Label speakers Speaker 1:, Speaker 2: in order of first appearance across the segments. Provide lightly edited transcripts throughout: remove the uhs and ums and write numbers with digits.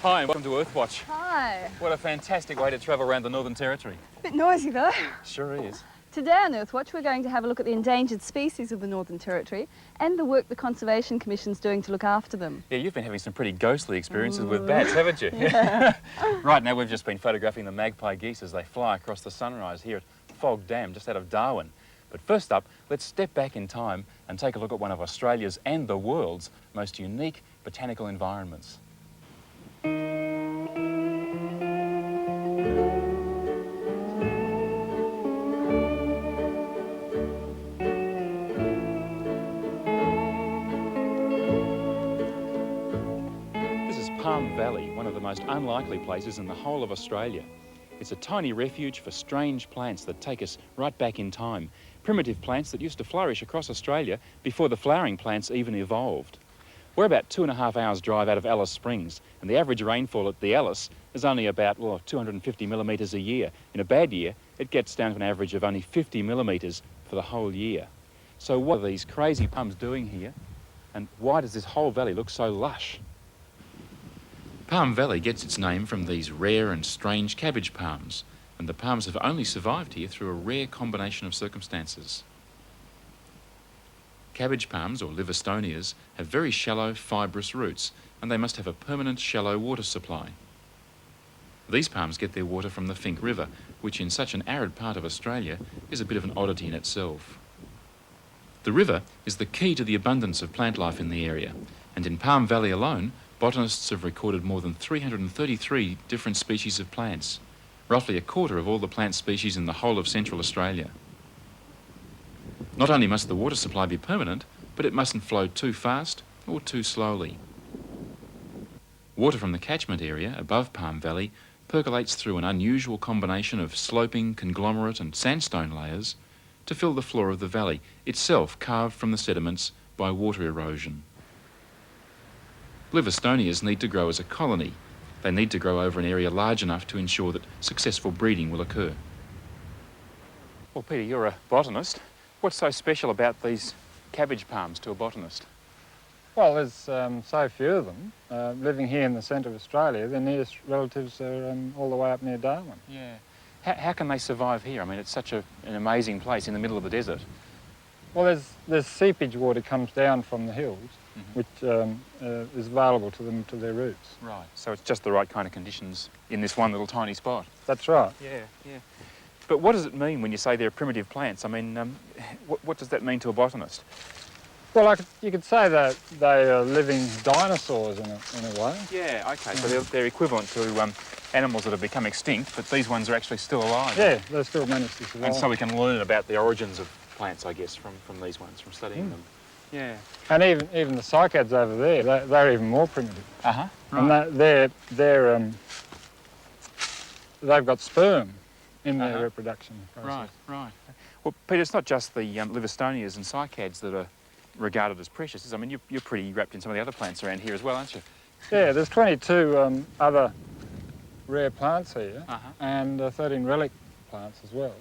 Speaker 1: Hi, and welcome to Earthwatch.
Speaker 2: Hi.
Speaker 1: What a fantastic way to travel around the Northern Territory.
Speaker 2: Bit noisy though.
Speaker 1: Sure is.
Speaker 2: Today on Earthwatch we're going to have a look at the endangered species of the Northern Territory and the work the Conservation Commission's doing to look after them.
Speaker 1: Yeah, you've been having some pretty ghostly experiences with bats, haven't you?
Speaker 2: Yeah.
Speaker 1: Right now we've just been photographing the magpie geese as they fly across the sunrise here at Fog Dam, just out of Darwin. But first up, let's step back in time and take a look at one of Australia's and the world's most unique botanical environments. Palm Valley, one of the most unlikely places in the whole of Australia. It's a tiny refuge for strange plants that take us right back in time. Primitive plants that used to flourish across Australia before the flowering plants even evolved. We're about 2.5 hours drive out of Alice Springs, and the average rainfall at the Alice is only about 250 millimetres a year. In a bad year, it gets down to an average of only 50 millimetres for the whole year. So what are these crazy palms doing here? And why does this whole valley look so lush? Palm Valley gets its name from these rare and strange cabbage palms, and the palms have only survived here through a rare combination of circumstances. Cabbage palms, or Livistonias, have very shallow, fibrous roots, and they must have a permanent shallow water supply. These palms get their water from the Finke River, which in such an arid part of Australia is a bit of an oddity in itself. The river is the key to the abundance of plant life in the area, and in Palm Valley alone, botanists have recorded more than 333 different species of plants, roughly a quarter of all the plant species in the whole of Central Australia. Not only must the water supply be permanent, but it mustn't flow too fast or too slowly. Water from the catchment area above Palm Valley percolates through an unusual combination of sloping, conglomerate and sandstone layers to fill the floor of the valley, itself carved from the sediments by water erosion. Livistonias need to grow as a colony. They need to grow over an area large enough to ensure that successful breeding will occur. Well, Peter, you're a botanist. What's so special about these cabbage palms to a botanist?
Speaker 3: Well, there's so few of them. Living here in the centre of Australia, their nearest relatives are all the way up near Darwin.
Speaker 1: Yeah. How can they survive here? I mean, it's such an amazing place in the middle of the desert.
Speaker 3: Well, there's seepage water comes down from the hills, which is available to them, to their roots.
Speaker 1: Right, so it's just the right kind of conditions in this one little tiny spot.
Speaker 3: That's right.
Speaker 1: Yeah, yeah. But what does it mean when you say they're primitive plants? I mean, what does that mean to a botanist?
Speaker 3: Well, you could say that they are living dinosaurs in a way.
Speaker 1: Yeah, okay, so they're equivalent to animals that have become extinct, but these ones are actually still alive.
Speaker 3: Yeah, they still manage to survive.
Speaker 1: And so we can learn about the origins of plants, I guess, from these ones, from studying them. Yeah.
Speaker 3: And even the cycads over there, they're even more primitive.
Speaker 1: Uh-huh. Right.
Speaker 3: And they've got sperm in their reproduction process.
Speaker 1: Right, right. Well, Peter, it's not just the Livistonias and cycads that are regarded as precious. I mean, you're pretty wrapped in some of the other plants around here as well, aren't you?
Speaker 3: Yeah, there's 22 other rare plants here, and 13 relic plants as well.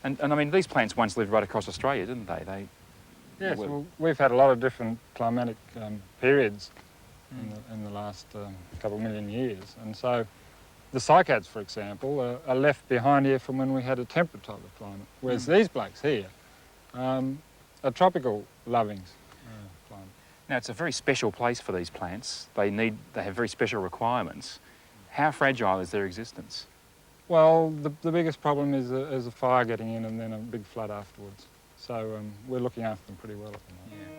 Speaker 3: And
Speaker 1: I mean, these plants once lived right across Australia, didn't they?
Speaker 3: Yes, well, we've had a lot of different climatic periods in the last couple million years, and so the cycads, for example, are left behind here from when we had a temperate type of climate, whereas these blacks here are tropical lovings climate.
Speaker 1: Now, it's a very special place for these plants. They have very special requirements. How fragile is their existence?
Speaker 3: Well, the biggest problem is a fire getting in and then a big flood afterwards. So we're looking after them pretty well at the
Speaker 1: moment.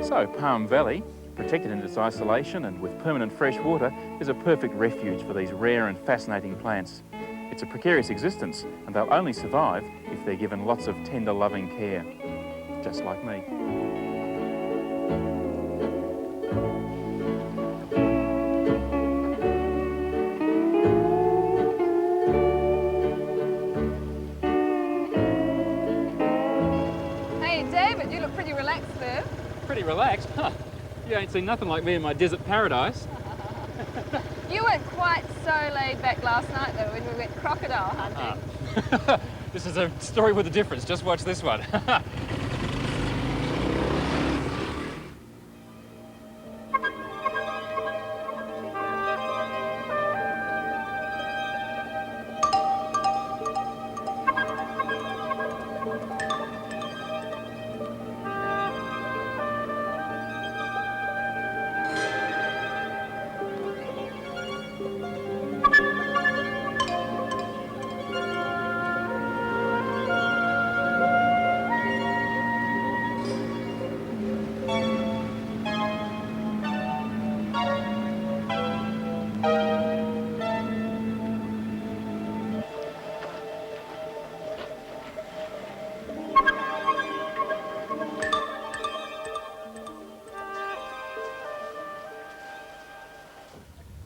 Speaker 1: So Palm Valley, protected in its isolation and with permanent fresh water, is a perfect refuge for these rare and fascinating plants. It's a precarious existence, and they'll only survive if they're given lots of tender, loving care, just like me.
Speaker 2: You look pretty relaxed there.
Speaker 1: Pretty relaxed? Huh. You ain't seen nothing like me in my desert paradise.
Speaker 2: You weren't quite so laid back last night, though, when we went crocodile hunting.
Speaker 1: This is a story with a difference. Just watch this one.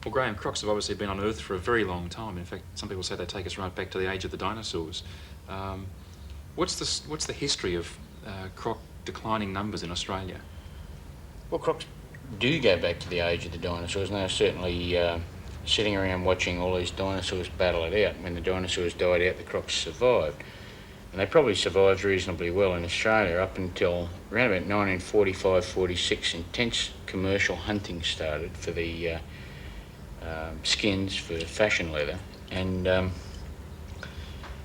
Speaker 1: Well, Graham, crocs have obviously been on Earth for a very long time. In fact, some people say they take us right back to the age of the dinosaurs. What's the history of croc declining numbers in Australia?
Speaker 4: Well, crocs do go back to the age of the dinosaurs, and they're certainly sitting around watching all these dinosaurs battle it out. When the dinosaurs died out, the crocs survived. And they probably survived reasonably well in Australia up until around about 1945-46. Intense commercial hunting started for the skins for fashion leather, and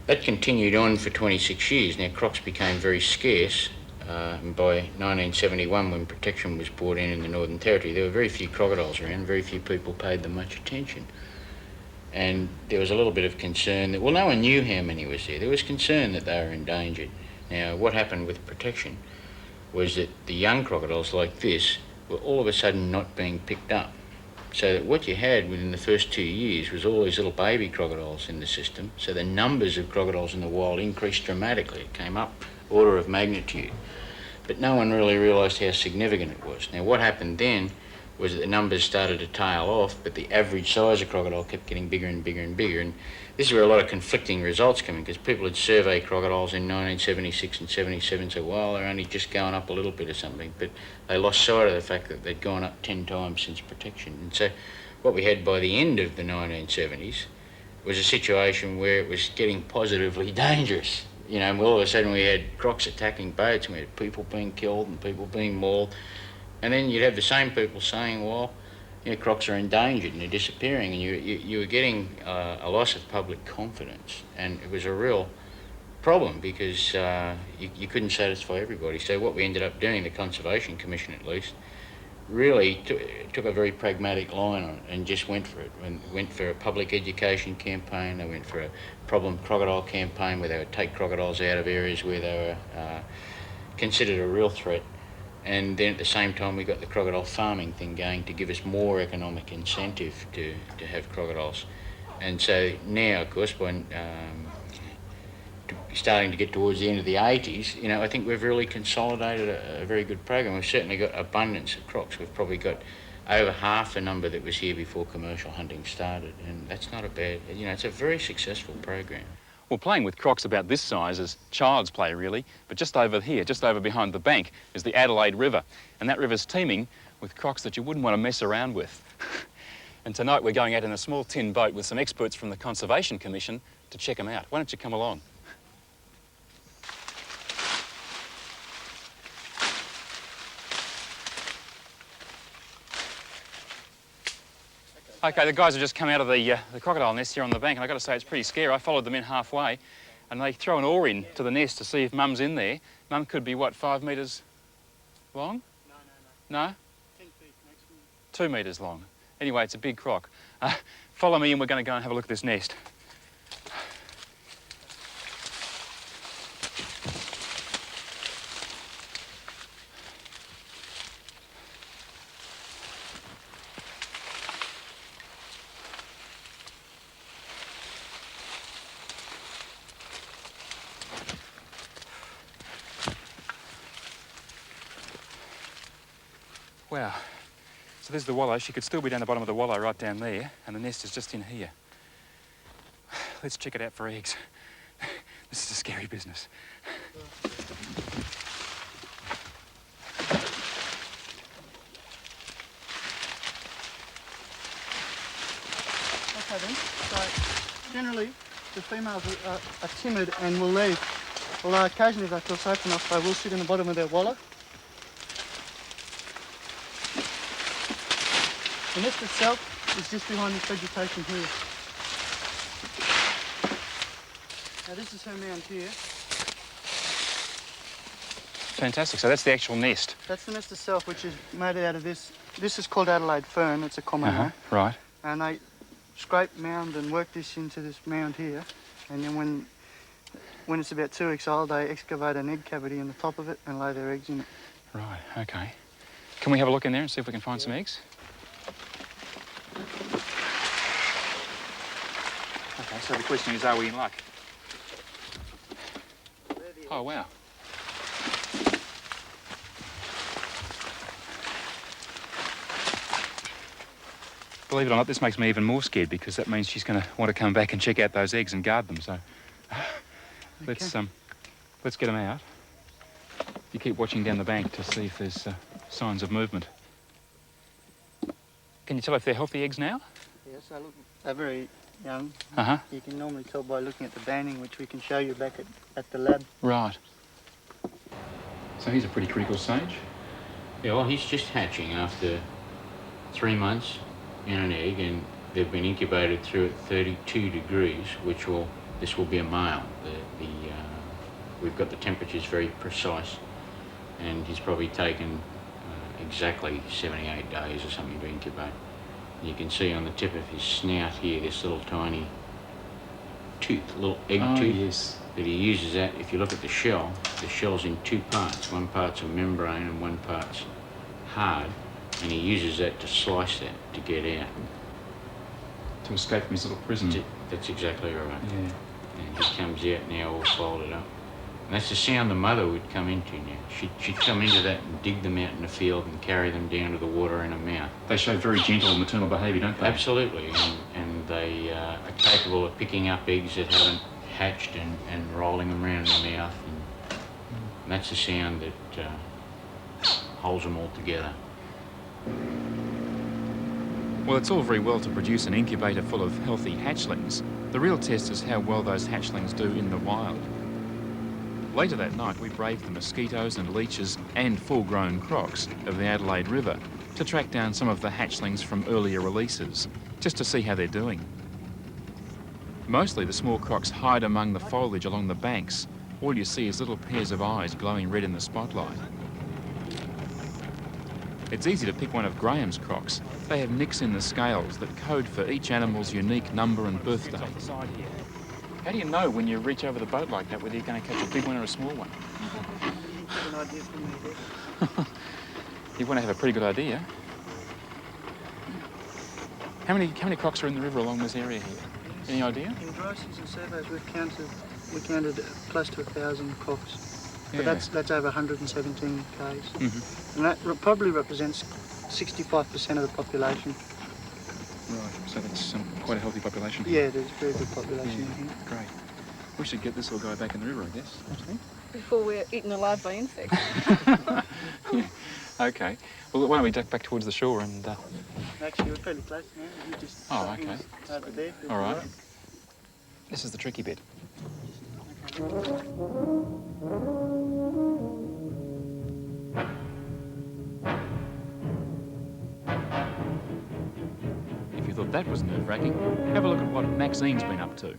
Speaker 4: that continued on for 26 years. Now, crocs became very scarce, and by 1971, when protection was brought in the Northern Territory, there were very few crocodiles around, very few people paid them much attention. And there was a little bit of concern that, well, no one knew how many was there. There was concern that they were endangered. Now, what happened with protection was that the young crocodiles like this were all of a sudden not being picked up. So that what you had within the first 2 years was all these little baby crocodiles in the system. So the numbers of crocodiles in the wild increased dramatically. It came up order of magnitude. But no one really realised how significant it was. Now, what happened then was that the numbers started to tail off, but the average size of crocodile kept getting bigger and bigger and bigger. And this is where a lot of conflicting results come in, because people had surveyed crocodiles in 1976 and 77 and said, well, they're only just going up a little bit or something, but they lost sight of the fact that they'd gone up 10 times since protection. And so what we had by the end of the 1970s was a situation where it was getting positively dangerous. You know, and all of a sudden we had crocs attacking boats, and we had people being killed and people being mauled. And then you'd have the same people saying, well, you know, crocs are endangered and they're disappearing, and you were getting a loss of public confidence. And it was a real problem because you couldn't satisfy everybody. So what we ended up doing, the Conservation Commission at least, really took a very pragmatic line on it and just went for it. Went for a public education campaign. They went for a problem crocodile campaign where they would take crocodiles out of areas where they were considered a real threat. And then at the same time we got the crocodile farming thing going to give us more economic incentive to have crocodiles. And so now, of course, when starting to get towards the end of the 80s, you know, I think we've really consolidated a very good program. We've certainly got abundance of crocs. We've probably got over half the number that was here before commercial hunting started, and that's not a bad, you know, it's a very successful program.
Speaker 1: Well, playing with crocs about this size is child's play, really, but just over here, just over behind the bank, is the Adelaide River, and that river's teeming with crocs that you wouldn't want to mess around with. And tonight we're going out in a small tin boat with some experts from the Conservation Commission to check them out. Why don't you come along? Okay, the guys have just come out of the crocodile nest here on the bank, and I've got to say it's pretty scary. I followed them in halfway, and they throw an oar in to the nest to see if Mum's in there. Mum could be, what, 5 metres long? No? 10 feet maximum. 2 metres long. Anyway, it's a big croc. Follow me and we're going to go and have a look at this nest. Wow, so there's the wallow. She could still be down the bottom of the wallow right down there, and the nest is just in here. Let's check it out for eggs. This is a scary business.
Speaker 5: Okay then, so generally the females are timid and will leave, although occasionally if they feel safe enough they will sit in the bottom of their wallow. The nest itself is just behind this vegetation here. Now this is her mound here.
Speaker 1: Fantastic, so that's the actual nest.
Speaker 5: That's the nest itself, which is made out of this. This is called Adelaide fern, it's a common one.
Speaker 1: Right.
Speaker 5: And they scrape mound and work this into this mound here. And then when it's about 2 weeks old, they excavate an egg cavity in the top of it and lay their eggs in it.
Speaker 1: Right, okay. Can we have a look in there and see if we can find some eggs? Okay, so the question is, are we in luck? Oh, wow. Believe it or not, this makes me even more scared because that means she's going to want to come back and check out those eggs and guard them. So let's get them out. You keep watching down the bank to see if there's signs of movement. Can you tell if they're healthy eggs now?
Speaker 5: Yes, they're very young.
Speaker 1: Uh-huh.
Speaker 5: You can normally tell by looking at the banding, which we can show you back at the lab.
Speaker 1: Right. So he's a pretty critical stage.
Speaker 4: Yeah, well, he's just hatching after 3 months in an egg, and they've been incubated through at 32 degrees, this will be a male. We've got the temperatures very precise, and he's probably taken exactly 78 days or something to incubate. You can see on the tip of his snout here, this little tiny tooth, little egg tooth.
Speaker 1: Yes.
Speaker 4: That he uses that. If you look at the shell's in 2 parts. One part's a membrane and one part's hard, and he uses that to slice that to get out.
Speaker 1: To escape from his little prison.
Speaker 4: That's exactly right.
Speaker 1: Yeah.
Speaker 4: And he comes out now all folded up. And that's the sound the mother would come into now. She'd come into that and dig them out in the field and carry them down to the water in her mouth.
Speaker 1: They show very gentle maternal behaviour, don't they?
Speaker 4: Absolutely, and they are capable of picking up eggs that haven't hatched and rolling them around in the mouth. And that's the sound that holds them all together.
Speaker 1: Well, it's all very well to produce an incubator full of healthy hatchlings. The real test is how well those hatchlings do in the wild. Later that night, we braved the mosquitoes and leeches and full-grown crocs of the Adelaide River to track down some of the hatchlings from earlier releases, just to see how they're doing. Mostly the small crocs hide among the foliage along the banks. All you see is little pairs of eyes glowing red in the spotlight. It's easy to pick one of Graham's crocs. They have nicks in the scales that code for each animal's unique number and birthday. How do you know when you reach over the boat like that whether you're going to catch a big one or a small one?
Speaker 5: Get an idea from there.
Speaker 1: You want to have a pretty good idea. How many crocs are in the river along this area here? Any idea?
Speaker 5: In dry season surveys, we counted close to 1,000 crocs. But
Speaker 1: Yeah.
Speaker 5: that's over 117 k's.
Speaker 1: Mm-hmm.
Speaker 5: And that probably represents 65% of the population.
Speaker 1: Right, so that's quite a healthy population.
Speaker 5: Yeah, there's a very good population in here.
Speaker 1: Great. We should get this little guy back in the river, I guess.
Speaker 2: Before we're eaten alive by insects.
Speaker 1: Yeah. Okay. Well, why don't we duck back towards the shore and...
Speaker 5: Actually, we're fairly close now. You just
Speaker 1: okay.
Speaker 5: over there.
Speaker 1: All right. This is the tricky bit. If you thought that was nerve-wracking, have a look at what Maxine's been up to.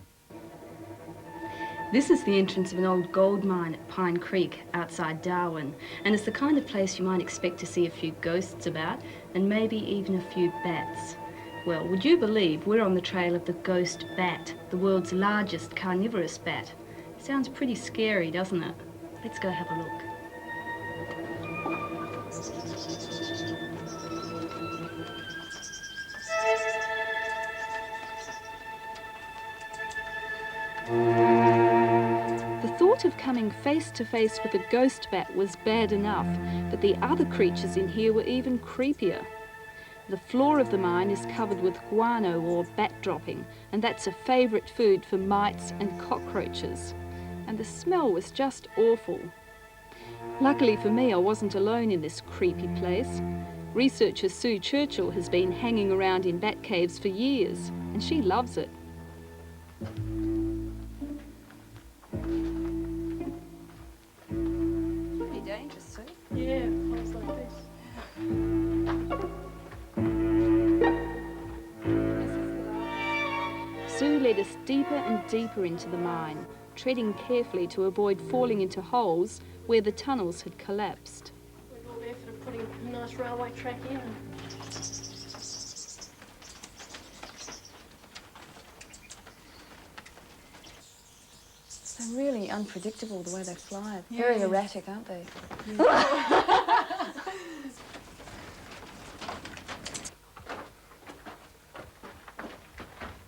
Speaker 6: This is the entrance of an old gold mine at Pine Creek outside Darwin, and it's the kind of place you might expect to see a few ghosts about and maybe even a few bats. Well, would you believe we're on the trail of the ghost bat, the world's largest carnivorous bat? Sounds pretty scary, doesn't it? Let's go have a look.
Speaker 2: The thought of coming face to face with a ghost bat was bad enough, but the other creatures in here were even creepier. The floor of the mine is covered with guano or bat dropping, and that's a favourite food for mites and cockroaches. And the smell was just awful. Luckily for me, I wasn't alone in this creepy place. Researcher Sue Churchill has been hanging around in bat caves for years, and she loves it. Pretty dangerous, Sue.
Speaker 6: Yeah, place like this.
Speaker 2: Sue led us deeper and deeper into the mine, treading carefully to avoid falling into holes where the tunnels had collapsed.
Speaker 6: With all the effort of putting a nice railway track in.
Speaker 2: They're really unpredictable the way they fly. Very erratic, aren't they?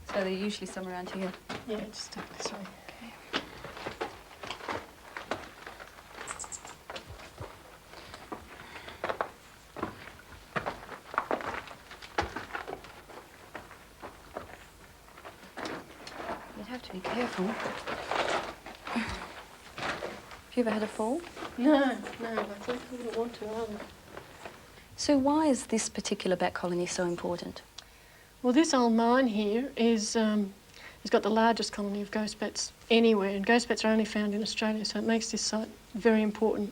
Speaker 2: So they're usually somewhere around here.
Speaker 6: Yeah, just take this way. Be careful. Have you ever had a fall?
Speaker 7: No, I wouldn't want to either.
Speaker 6: So why is this particular bat colony so important?
Speaker 7: Well, this old mine here has got the largest colony of ghost bats anywhere, and ghost bats are only found in Australia, so it makes this site very important.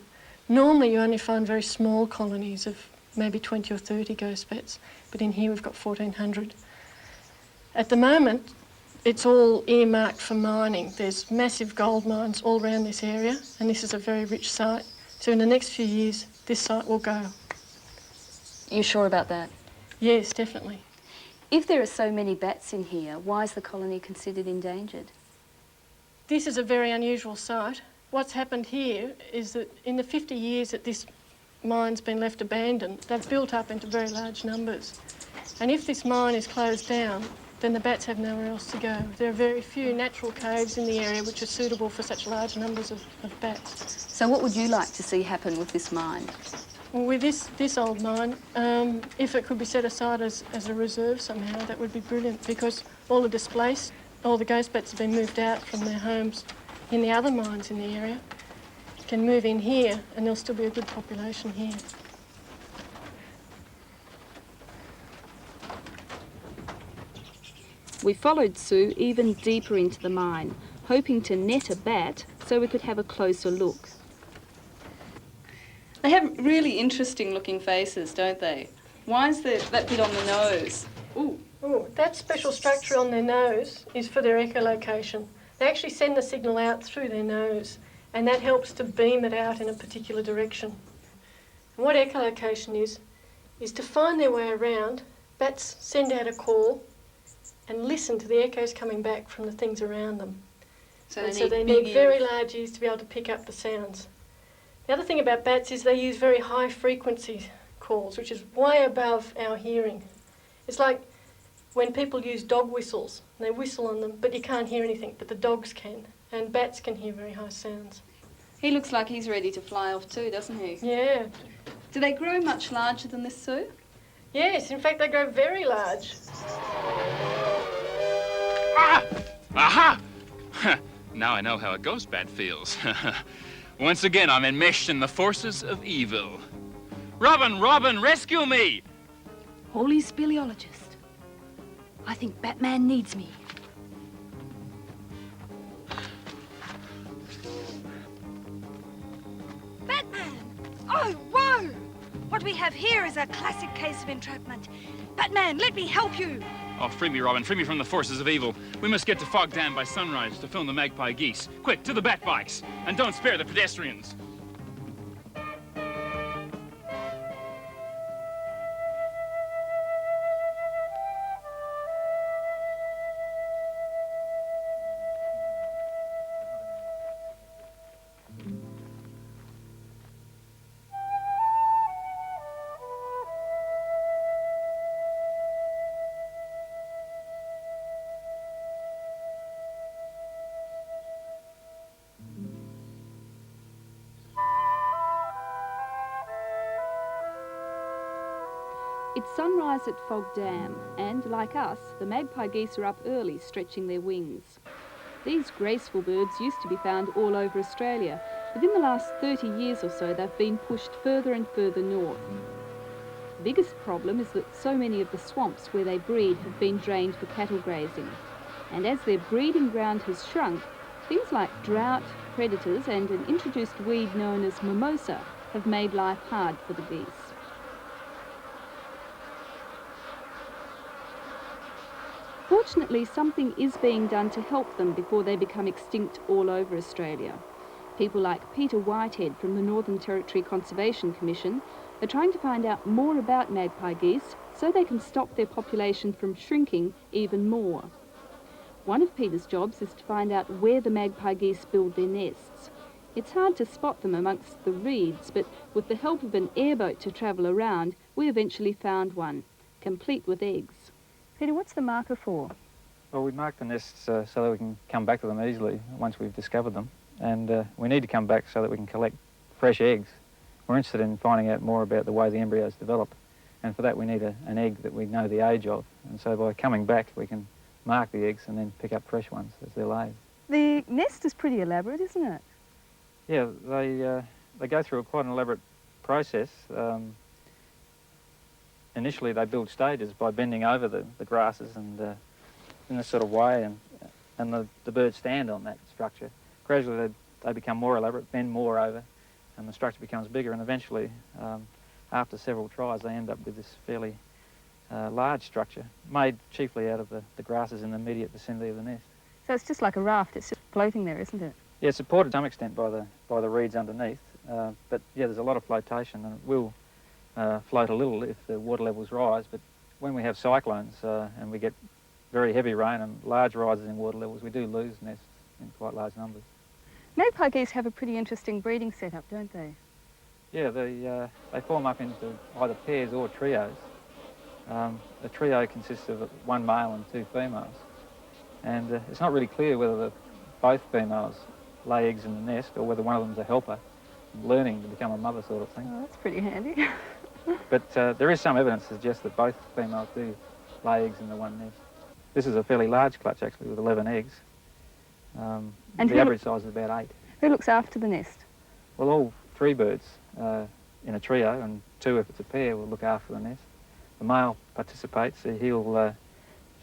Speaker 7: Normally you only find very small colonies of maybe 20 or 30 ghost bats, but in here we've got 1,400. At the moment, it's all earmarked for mining. There's massive gold mines all around this area, and this is a very rich site. So in the next few years, this site will go.
Speaker 6: You sure about that?
Speaker 7: Yes, definitely.
Speaker 6: If there are so many bats in here, why is the colony considered endangered?
Speaker 7: This is a very unusual site. What's happened here is that in the 50 years that this mine's been left abandoned, they've built up into very large numbers. And if this mine is closed down, then the bats have nowhere else to go. There are very few natural caves in the area which are suitable for such large numbers of bats.
Speaker 6: So what would you like to see happen with this mine?
Speaker 7: Well, with this old mine, if it could be set aside as a reserve somehow, that would be brilliant, because all the displaced, all the ghost bats have been moved out from their homes in the other mines in the area, can move in here and there'll still be a good population here.
Speaker 2: We followed Sue even deeper into the mine, hoping to net a bat so we could have a closer look.
Speaker 6: They have really interesting looking faces, don't they? Why is there that bit on the nose? Ooh.
Speaker 7: Oh, that special structure on their nose is for their echolocation. They actually send the signal out through their nose, and that helps to beam it out in a particular direction. And what echolocation is to find their way around. Bats send out a call and listen to the echoes coming back from the things around them. So they need very large ears to be able to pick up the sounds. The other thing about bats is they use very high frequency calls, which is way above our hearing. It's like when people use dog whistles, and they whistle on them, but you can't hear anything, but the dogs can. And bats can hear very high sounds.
Speaker 6: He looks like he's ready to fly off too, doesn't he?
Speaker 7: Yeah.
Speaker 6: Do they grow much larger than this, Sue?
Speaker 7: Yes, in fact they grow very large.
Speaker 1: Ah! Aha! Now I know how a ghost bat feels. Once again, I'm enmeshed in the forces of evil. Robin, Robin, rescue me!
Speaker 2: Holy speleologist, I think Batman needs me.
Speaker 8: Batman! Oh, whoa! What we have here is a classic case of entrapment. Batman, let me help you!
Speaker 1: Oh, free me, Robin. Free me from the forces of evil. We must get to Fog Dam by sunrise to film the magpie geese. Quick, to the bat bikes. And don't spare the pedestrians.
Speaker 2: It's sunrise at Fog Dam, and like us, the magpie geese are up early, stretching their wings. These graceful birds used to be found all over Australia, but in the last 30 years or so they've been pushed further and further north. The biggest problem is that so many of the swamps where they breed have been drained for cattle grazing, and as their breeding ground has shrunk, things like drought, predators and an introduced weed known as mimosa have made life hard for the geese. Fortunately, something is being done to help them before they become extinct all over Australia. People like Peter Whitehead from the Northern Territory Conservation Commission are trying to find out more about magpie geese so they can stop their population from shrinking even more. One of Peter's jobs is to find out where the magpie geese build their nests. It's hard to spot them amongst the reeds, but with the help of an airboat to travel around, we eventually found one, complete with eggs. Peter, what's the marker for?
Speaker 3: Well, we mark the nests so that we can come back to them easily once we've discovered them. And we need to come back so that we can collect fresh eggs. We're interested in finding out more about the way the embryos develop. And for that we need an egg that we know the age of. And so by coming back we can
Speaker 9: mark the eggs and then pick up fresh ones as they're laid.
Speaker 2: The nest is pretty elaborate, isn't it?
Speaker 9: Yeah, they go through quite an elaborate process. Initially they build stages by bending over the grasses and in this sort of way, and the birds stand on that structure. Gradually they become more elaborate, bend more over, and the structure becomes bigger, and eventually after several tries they end up with this fairly large structure made chiefly out of the grasses in the immediate vicinity of the nest.
Speaker 2: So it's just like a raft, it's just floating there, isn't it?
Speaker 9: Yeah, it's supported to some extent by the reeds underneath, but yeah, there's a lot of flotation, and it will float a little if the water levels rise, but when we have cyclones and we get very heavy rain and large rises in water levels, we do lose nests in quite large numbers.
Speaker 2: Magpie geese have a pretty interesting breeding setup, don't they?
Speaker 9: Yeah, they form up into either pairs or trios. A trio consists of one male and two females, and it's not really clear whether both females lay eggs in the nest or whether one of them's a helper, learning to become a mother sort of thing.
Speaker 2: Oh, that's pretty handy.
Speaker 9: But there is some evidence to suggest that both females do lay eggs in the one nest. This is a fairly large clutch actually, with 11 eggs.
Speaker 2: And
Speaker 9: the average size is about 8.
Speaker 2: Who looks after the nest?
Speaker 9: Well, all 3 birds in a trio, and 2 if it's a pair, will look after the nest. The male participates, he'll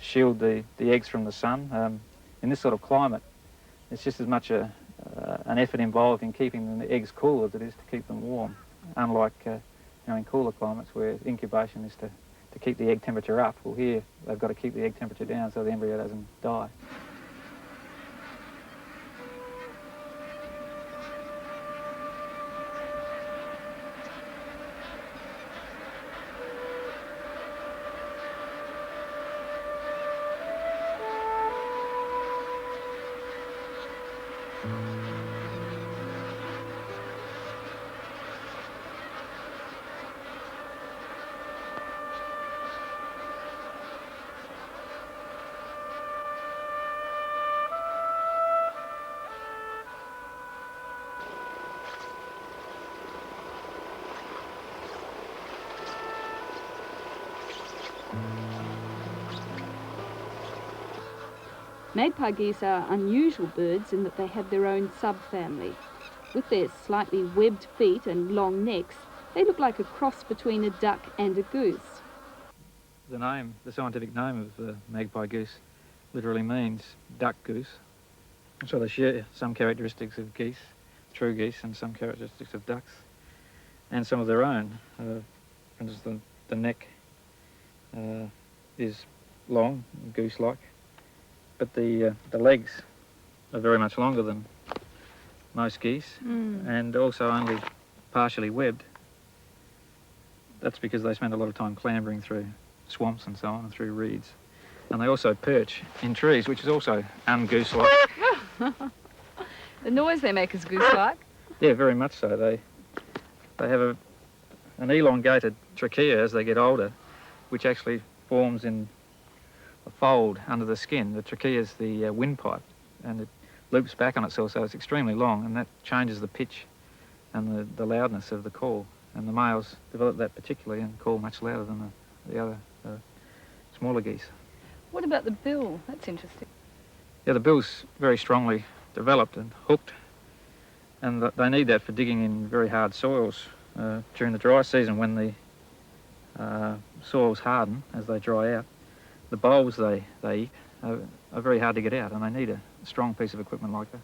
Speaker 9: shield the eggs from the sun. In this sort of climate, it's just as much an effort involved in keeping the eggs cool as it is to keep them warm, unlike in cooler climates where incubation is to keep the egg temperature up. Well, here they've got to keep the egg temperature down so the embryo doesn't die.
Speaker 2: Magpie geese are unusual birds in that they have their own subfamily. With their slightly webbed feet and long necks, they look like a cross between a duck and a goose.
Speaker 9: The scientific name of the magpie goose literally means duck goose. So they share some characteristics of geese, true geese, and some characteristics of ducks, and some of their own. For instance, the neck is long, goose-like, but the legs are very much longer than most geese, and also only partially webbed. That's because they spend a lot of time clambering through swamps and so on, and through reeds. And they also perch in trees, which is also un-goose-like.
Speaker 2: The noise they make is goose-like.
Speaker 9: Yeah, very much so. They have an elongated trachea as they get older, which actually forms in a fold under the skin. The trachea is the windpipe, and it loops back on itself, so it's extremely long, and that changes the pitch and the loudness of the call. And the males develop that particularly and call much louder than the other smaller geese.
Speaker 2: What about the bill? That's interesting.
Speaker 9: Yeah, the bill's very strongly developed and hooked, and they need that for digging in very hard soils during the dry season when the soils harden as they dry out. The bulbs they eat are very hard to get out, and they need a strong piece of equipment like that.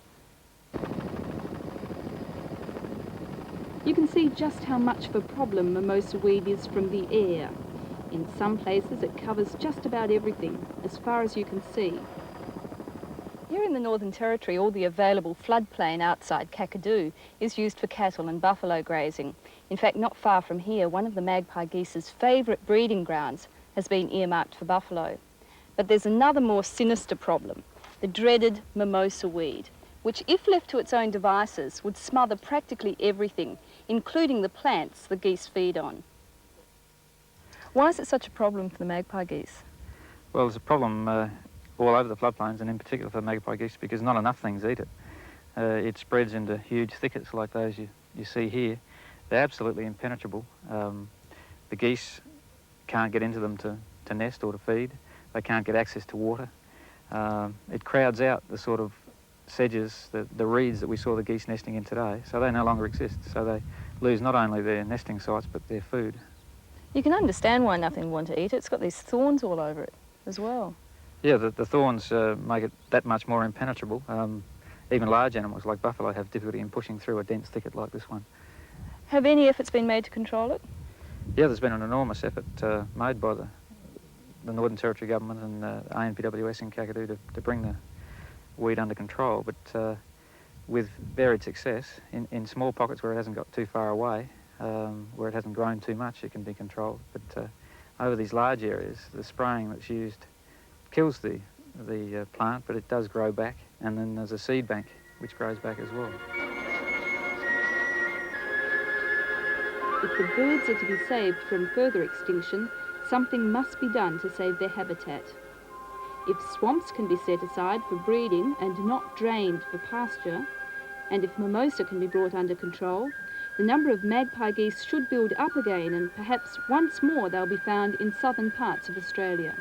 Speaker 2: You can see just how much of a problem mimosa weed is from the air. In some places it covers just about everything, as far as you can see. Here in the Northern Territory, all the available floodplain outside Kakadu is used for cattle and buffalo grazing. In fact, not far from here, one of the magpie geese's favourite breeding grounds has been earmarked for buffalo. But there's another more sinister problem, the dreaded mimosa weed, which, if left to its own devices, would smother practically everything, including the plants the geese feed on. Why is it such a problem for the magpie geese?
Speaker 9: Well, there's a problem all over the floodplains, and in particular for the magpie geese, because not enough things eat it. It spreads into huge thickets like those you see here. They're absolutely impenetrable. The geese can't get into them to nest or to feed. They can't get access to water. it crowds out the sort of sedges, the reeds that we saw the geese nesting in today, so they no longer exist. So they lose not only their nesting sites but their food.
Speaker 10: You can understand why nothing would want to eat it. It's got these thorns all over it as well.
Speaker 9: Yeah, the thorns make it that much more impenetrable. Even large animals like buffalo have difficulty in pushing through a dense thicket like this one.
Speaker 10: Have any efforts been made to control it?
Speaker 9: Yeah, there's been an enormous effort made by the Northern Territory government and ANPWS in Kakadu to bring the weed under control, but with varied success. In small pockets where it hasn't got too far away, where it hasn't grown too much, it can be controlled. But over these large areas, the spraying that's used kills the plant, but it does grow back, and then there's a seed bank which grows back as well.
Speaker 2: If the birds are to be saved from further extinction, something must be done to save their habitat. If swamps can be set aside for breeding and not drained for pasture, and if mimosa can be brought under control, the number of magpie geese should build up again, and perhaps once more they'll be found in southern parts of Australia.